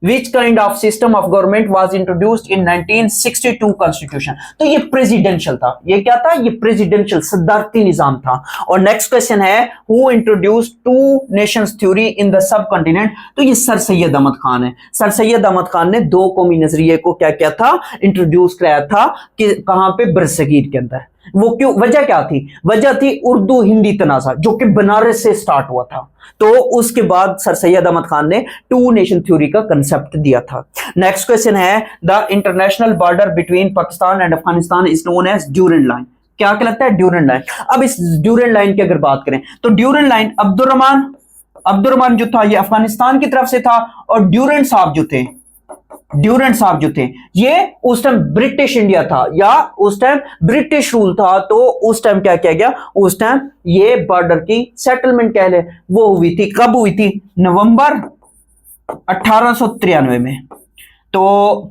Which kind of system of government was introduced in 1962 constitution? तो ये presidential था। ये क्या था? ये प्रेसिडेंशियल सदारती निजाम था। और नेक्स्ट क्वेश्चन है, who introduced two nations theory in the sub continent? तो ये सर सैयद अहमद खान है। सर सैयद अहमद खान ने दो कौमी नजरिए को क्या किया था? इंट्रोड्यूस कराया था कि कहां पे? बरसगीर के अंदर। वो क्यों? वजह क्या थी? वजह थी उर्दू हिंदी तनाजा जो कि बनारस से स्टार्ट हुआ था। तो उसके बाद सर सैयद अहमद खान ने टू नेशन थ्योरी का कंसेप्ट दिया था। नेक्स्ट क्वेश्चन है, the international border between Pakistan and Afghanistan is known as Durand line. क्या कहलाता है? Durand line. अब इस ड्यूरेंट लाइन की अगर बात करें तो ड्यूरेंट लाइन अब्दुर्रहमान जो था ये अफगानिस्तान की तरफ से था, और ड्यूरेंट साहब जो थे ये उस टाइम ब्रिटिश इंडिया था, या उस टाइम ब्रिटिश रूल था। तो उस टाइम क्या किया गया? उस टाइम ये बॉर्डर की सेटलमेंट कह ले वो हुई थी। कब हुई थी? नवंबर 1893 में। तो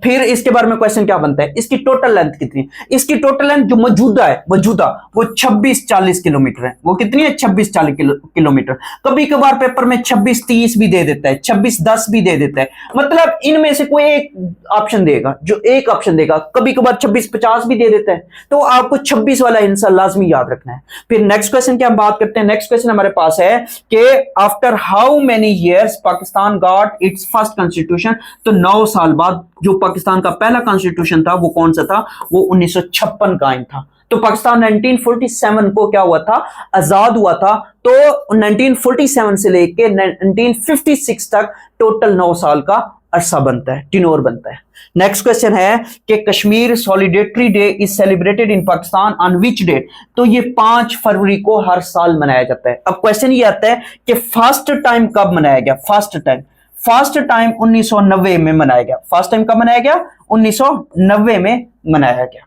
फिर इसके बारे में क्वेश्चन क्या बनता है? इसकी टोटल लेंथ कितनी? इसकी टोटल लेंथ जो मौजूदा वो 26-40 किलोमीटर है। वो कितनी है? 26-40 किलोमीटर। कभी कभार पेपर में 26-30 भी दे देता है, 26-10 भी दे देता है। मतलब इनमें से कोई एक ऑप्शन देगा, जो एक ऑप्शन देगा। कभी कभार 26-50 भी दे देता है। तो आपको 26 वाला आंसर लाजमी याद रखना है। फिर नेक्स्ट क्वेश्चन की हम बात करते हैं। नेक्स्ट क्वेश्चन हमारे पास है कि after how many years Pakistan got its first constitution? तो 9 साल बाद जो पाकिस्तान का पहला कॉन्स्टिट्यूशन था वो कौन सा था? वो 1956 का आइन था। तो पाकिस्तान 1947 को क्या हुआ था? आजाद हुआ था। तो 1947 से लेके 1956 तक टोटल 9 साल का अरसा बनता है, टिनोर बनता है। नेक्स्ट क्वेश्चन है कि Kashmir solidarity day is celebrated in Pakistan on which date? तो ये 5 फरवरी को हर साल मनाया जाता है। अब क्वेश्चन ये आता है कि फर्स्ट टाइम कब मनाया गया? फर्स्ट टाइम 1990 में मनाया गया। फर्स्ट टाइम कब मनाया गया? 1990 में मनाया गया।